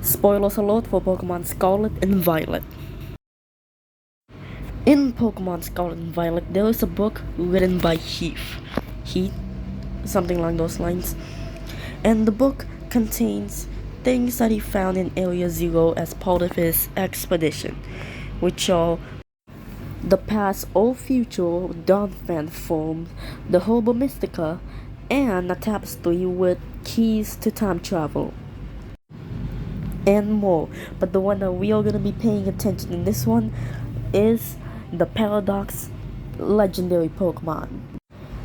Spoilers alert for Pokemon Scarlet and Violet. In Pokemon Scarlet and Violet, there is a book written by Heath, something along those lines. And the book contains things that he found in Area Zero as part of his expedition, which are the past or future Dawn Fan form, the Herba Mystica, and a tapestry with keys to time travel, and more. But the one that we are gonna be paying attention in this one is the Paradox legendary Pokemon.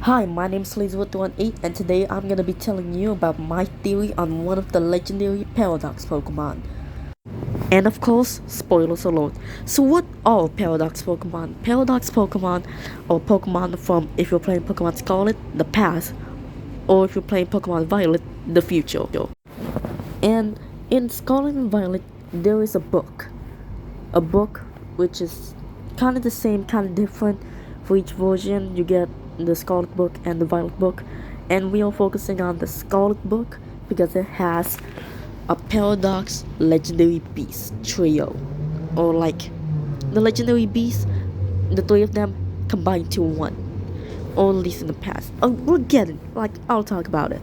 Hi, my name is Laserwood18, and today I'm gonna be telling you about my theory on one of the legendary Paradox Pokemon. And of course, spoilers alert. So what are Paradox Pokemon? Paradox Pokemon are Pokemon from, if you're playing Pokemon Scarlet, the past, or if you're playing Pokemon Violet, the future. And in Scarlet and Violet, there is a book which is kind of the same, kind of different for each version. You get the Scarlet book and the Violet book, and we are focusing on the Scarlet book because it has a Paradox legendary beast trio, or like the legendary beasts, the three of them combined to one, or at least in the past. We'll get it, like I'll talk about it.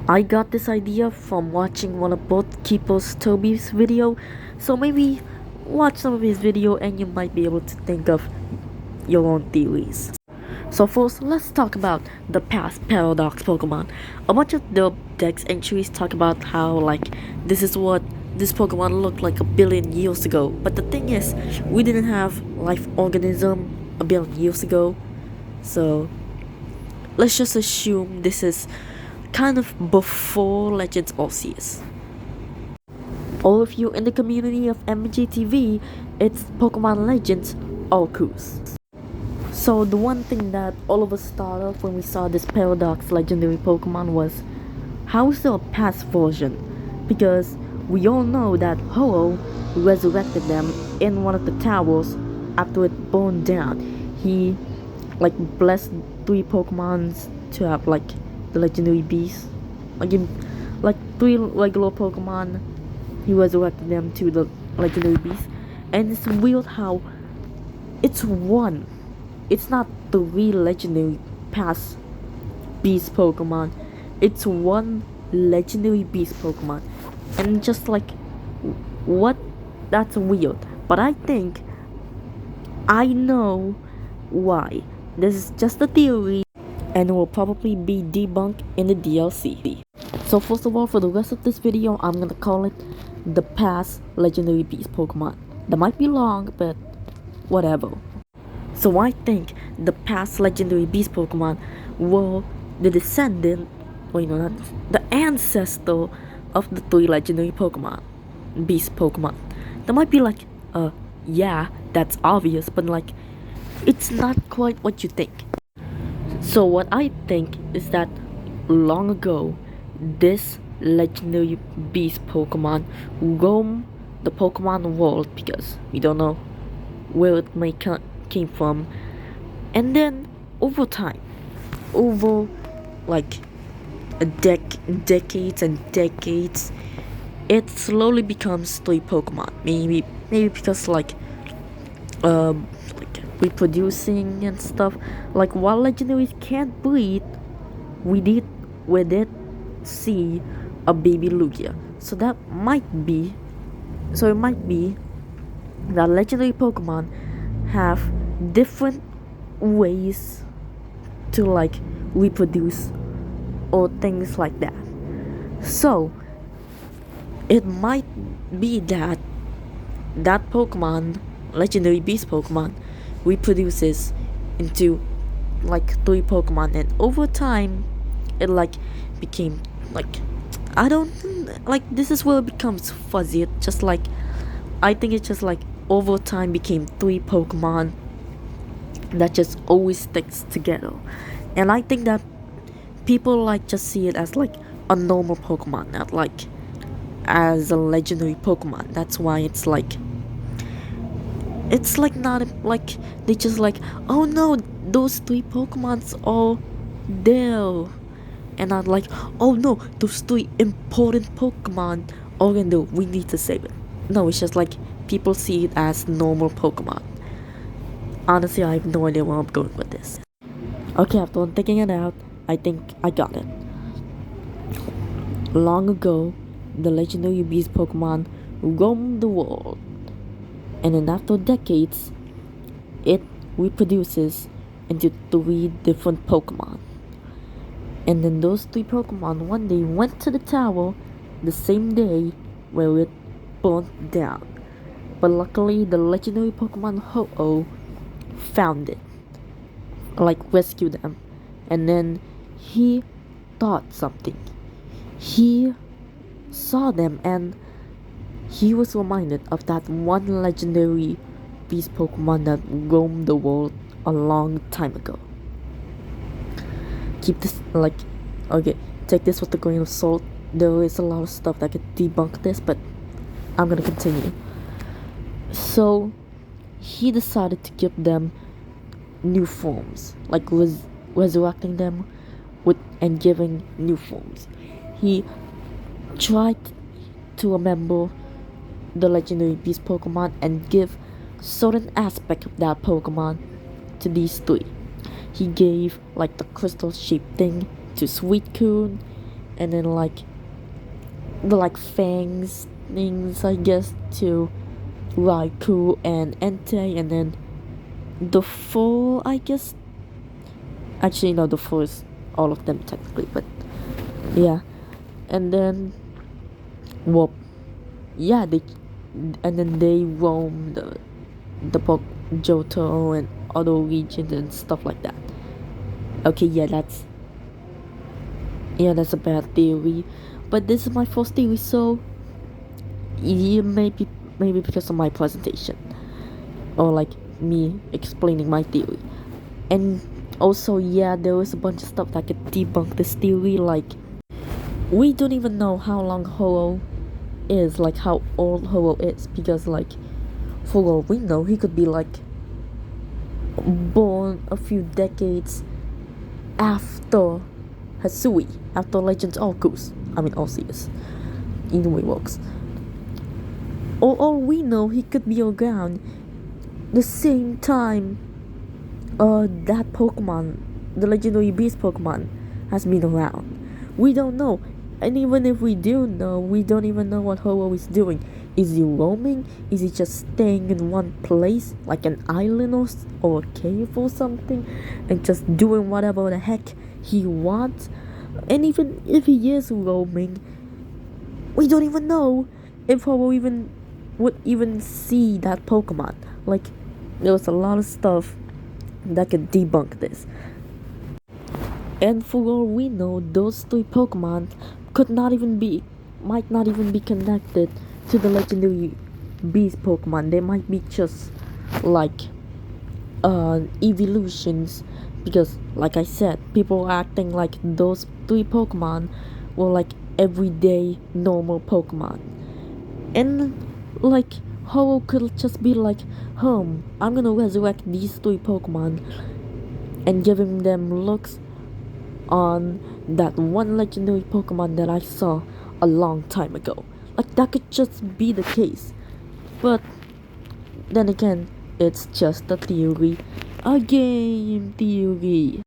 I got this idea from watching one of both Keeper's Toby's video, so maybe watch some of his video and you might be able to think of your own theories. So first, let's talk about the past Paradox Pokemon. A bunch of the Dex entries talk about how like this is what this Pokemon looked like a billion years ago. But the thing is, we didn't have life organism a billion years ago, so let's just assume this is kind of before Legends Arceus. All of you in the community of MGTV, it's Pokemon Legends Arceus. So the one thing that all of us thought of when we saw this Paradox legendary Pokemon was, how is there a past version? Because we all know that Ho resurrected them in one of the towers after it burned down. He like blessed 3 Pokemons to have like the legendary beast. Like 3 regular Pokemon, he resurrected them to the legendary beast. And it's weird how it's one. It's not 3 legendary past beast Pokemon. It's one legendary beast Pokemon. And just like, what? That's weird. But I think I know why. This is just a theory, and it will probably be debunked in the DLC. So first of all, for the rest of this video, I'm gonna call it the past legendary beast Pokemon. That might be long, but whatever. So I think the past legendary beast Pokemon were the descendant, not the ancestor of the 3 legendary Pokemon, beast Pokemon. That might be like, yeah, that's obvious, but like, it's not quite what you think. So what I think is that long ago, this legendary beast Pokemon roamed the Pokemon world because we don't know where it may came from, and then over time, over like decades and decades, it slowly becomes 3 Pokemon. Maybe because like reproducing and stuff. Like while legendaries can't breed, we did see a baby Lugia. So it might be that legendary Pokemon have different ways to like reproduce or things like that. So it might be that Pokemon, legendary beast Pokemon, reproduces into like 3 Pokemon, and over time it like became like, I don't like, this is where it becomes fuzzy. It just like, I think it's just like over time became 3 Pokemon that just always sticks together. And I think that people like just see it as like a normal Pokemon, not like as a legendary Pokemon. That's why it's like not like they just like, oh no, those 3 Pokemons are there, and not like, oh no, those 3 important Pokemon all we can do, we need to save it. No, it's just like people see it as normal Pokemon. Honestly, I have no idea where I'm going with this. Okay, after thinking it out, I think I got it. Long ago, the legendary beast Pokemon roamed the world, and then after decades, it reproduces into 3 different Pokemon. And then those 3 Pokemon one day went to the tower the same day where it burnt down. But luckily, the legendary Pokemon Ho-Oh found it, like rescued them. And then he thought something. He saw them and he was reminded of that one legendary beast Pokemon that roamed the world a long time ago. Keep this, like, okay, take this with a grain of salt. There is a lot of stuff that could debunk this, but I'm gonna continue. So he decided to give them new forms, like resurrecting them and giving new forms. He tried to remember the legendary beast Pokemon and give certain aspect of that Pokemon to these 3. He gave like the crystal shaped thing to suicune, and then like the fangs things, I guess, to Raikou and Entei, and then the 4, I guess. Actually, no, the 4 is all of them technically, but yeah. And then, well, yeah, and then they roam the Johto and other regions and stuff like that. Okay, yeah, that's a bad theory, but this is my first theory, so yeah, maybe because of my presentation, or like me explaining my theory. And also, yeah, there was a bunch of stuff that could debunk this theory, like we don't even know how long Ho-Oh is, like how old Ho-Oh is, because like for all we know, he could be like born a few decades after Hisui, after Legends Arceus. I mean Arceus. Either way works. Or all we know, he could be around the same time that Pokemon, the legendary beast Pokemon, has been around. We don't know. And even if we do know, we don't even know what Ho-Oh is doing. Is he roaming? Is he just staying in one place, like an island or a cave or something, and just doing whatever the heck he wants? And even if he is roaming, we don't even know if Ho-Oh would even see that Pokemon. Like, there's a lot of stuff that could debunk this. And for all we know, those 3 Pokemon might not even be connected to the legendary beast Pokemon. They might be just like evolutions, because like I said, people are acting like those 3 Pokemon were like everyday normal Pokemon. And like Ho-Oh could just be like, I'm gonna resurrect these 3 Pokemon and giving them looks on that one legendary Pokemon that I saw a long time ago. Like, that could just be the case. But then again, it's just a theory. A game theory.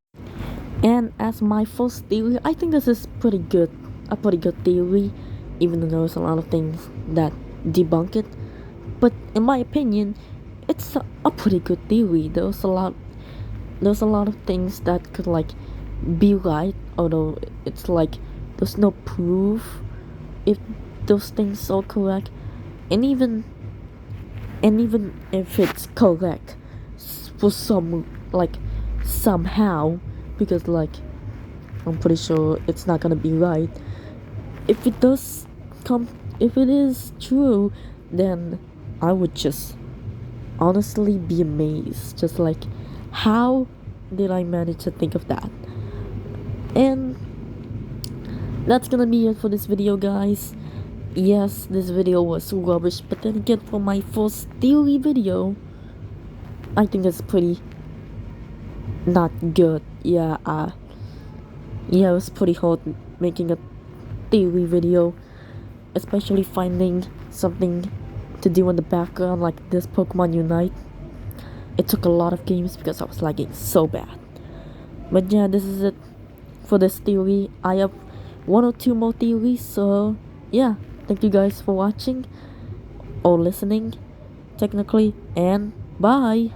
And as my first theory, I think this is a pretty good theory, even though there's a lot of things that debunk it. But in my opinion, it's a pretty good theory. There's a lot of things that could like be right, although it's like there's no proof if those things are correct. And even if it's correct for somehow, because like I'm pretty sure it's not gonna be right. If it is true, then I would just honestly be amazed. Just like, how did I manage to think of that? And that's gonna be it for this video, guys. Yes, this video was rubbish, but then again, for my first theory video, I think it's pretty not good. Yeah, it was pretty hard making a theory video. especially finding something to do in the background like this Pokemon Unite. It took a lot of games because I was lagging so bad. But yeah, this is it for this theory. I have one or two more theories, so yeah, thank you guys for watching or listening technically, and bye.